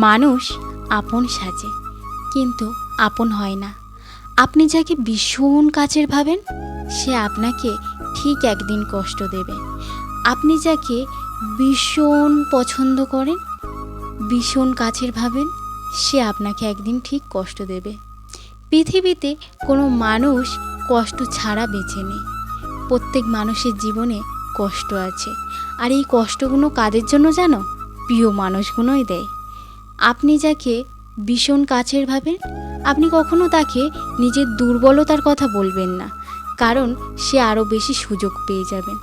মানুষ আপন সাজে কিন্তু আপন হয় না। আপনি যাকে ভীষণ কাছের ভাবেন সে আপনাকে ঠিক একদিন কষ্ট দেবে। আপনি যাকে ভীষণ পছন্দ করেন, ভীষণ কাছের ভাবেন, সে আপনাকে একদিন ঠিক কষ্ট দেবে। পৃথিবীতে কোনো মানুষ কষ্ট ছাড়া বেঁচে নেই। প্রত্যেক মানুষের জীবনে কষ্ট আছে, আর এই কষ্টগুলো কাদের জন্য জানো? প্রিয় মানুষগুলোই দেয়। আপনি যাকে ভীষণ কাছের ভাবেন, আপনি কখনো তাকে নিজের দুর্বলতার কথা বলবেন না, কারণ সে আরও বেশি সুযোগ পেয়ে যাবেন।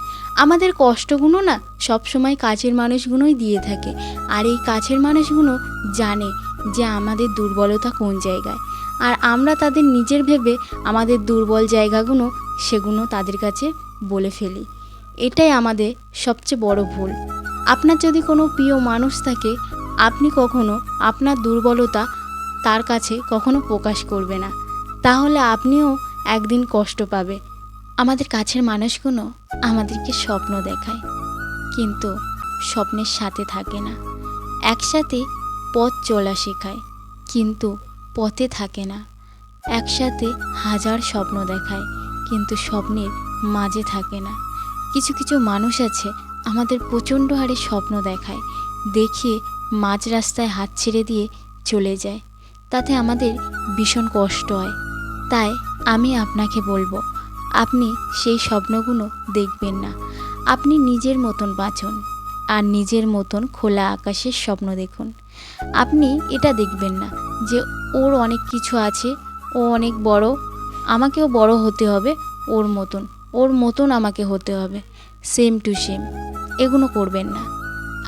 আমাদের কষ্টগুলো না সবসময় কাছের মানুষগুলোই দিয়ে থাকে, আর এই কাছের মানুষগুলো জানে যে আমাদের দুর্বলতা কোন জায়গায়, আর আমরা তাদের নিজের ভেবে আমাদের দুর্বল জায়গাগুলো সেগুলো তাদের কাছে বলে ফেলি। এটাই আমাদের সবচেয়ে বড় ভুল। আপনার যদি কোনো প্রিয় মানুষ থাকে, আপনি কখনো আপনার দুর্বলতা তার কাছে কখনো প্রকাশ করবে না, তাহলে আপনিও একদিন কষ্ট পাবে। আমাদের কাছের মানুষগুলো আমাদেরকে স্বপ্ন দেখায়, কিন্তু স্বপ্নের সাথে থাকে না। একসাথে পথ চলা শেখায়, কিন্তু পথে থাকে না। একসাথে হাজার স্বপ্ন দেখায়, কিন্তু স্বপ্নের মাঝে থাকে না। কিছু কিছু মানুষ আছে আমাদের প্রচণ্ড হারে স্বপ্ন দেখায়, দেখিয়ে মাঝ রাস্তায় হাত ছেড়ে দিয়ে চলে যায়, তাতে আমাদের ভীষণ কষ্ট হয়। তাই আমি আপনাকে বলবো, আপনি সেই স্বপ্নগুলো দেখবেন না। আপনি নিজের মতন বাঁচুন, আর নিজের মতন খোলা আকাশের স্বপ্ন দেখুন। আপনি এটা দেখবেন না যে ওর অনেক কিছু আছে, ও অনেক বড়, আমাকেও বড় হতে হবে ওর মতন আমাকে হতে হবে, সেম টু সেম। এগুলো করবেন না।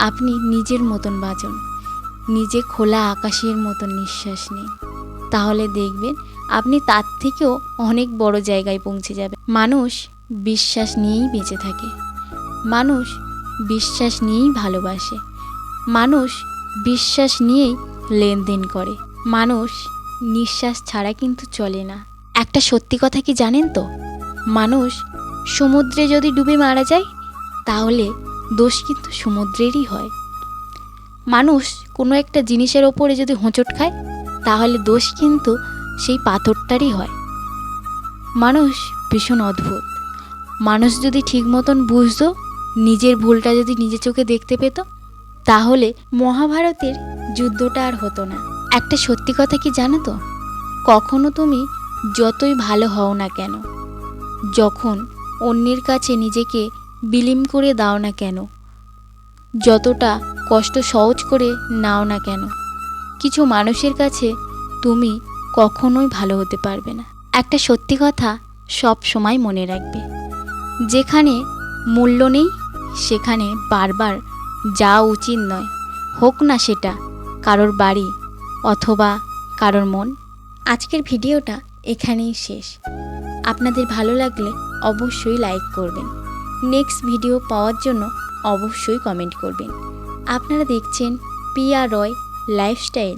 আপনি নিজের মতন বাঁচুন, নিজে খোলা আকাশের মতন নিঃশ্বাস নিন, তাহলে দেখবেন আপনি তার থেকেও অনেক বড় জায়গায় পৌঁছে যাবেন। মানুষ বিশ্বাস নিয়েই বেঁচে থাকে, মানুষ বিশ্বাস নিয়েই ভালোবাসে, মানুষ বিশ্বাস নিয়েই লেনদেন করে, মানুষ নিঃশ্বাস ছাড়া কিন্তু চলে না। একটা সত্যি কথা কি জানেন তো? মানুষ সমুদ্রে যদি ডুবে মারা যায়, তাহলে দোষ কিন্তু সমুদ্রেরই হয়। মানুষ কোনো একটা জিনিসের ওপরে যদি হোঁচট খায়, তাহলে দোষ কিন্তু সেই পাথরটারই হয়। মানুষ ভীষণ অদ্ভুত। মানুষ যদি ঠিক মতন বুঝতো, নিজের ভুলটা যদি নিজের চোখে দেখতে পেত, তাহলে মহাভারতের যুদ্ধটা আর হতো না। একটা সত্যি কথা কি জানো তো? কখনো তুমি যতই ভালো হও না কেন, যখন অন্যের কাছে নিজেকে বিলীন করে দাও না কেন, যতটা কষ্ট সহজ করে নাও না কেন, কিছু মানুষের কাছে তুমি কখনোই ভালো হতে পারবে না। একটা সত্যি কথা সব সময় মনে রাখবে, যেখানে মূল্য নেই সেখানে বারবার যাওয়া উচিত নয়, হোক না সেটা কারোর বাড়ি অথবা কারোর মন। আজকের ভিডিওটা এখানেই শেষ। আপনাদের ভালো লাগলে অবশ্যই লাইক করবেন, নেক্সট ভিডিও পাওয়ার জন্য অবশ্যই কমেন্ট করবেন। আপনারা দেখছেন পিয়া রয় লাইফস্টাইল।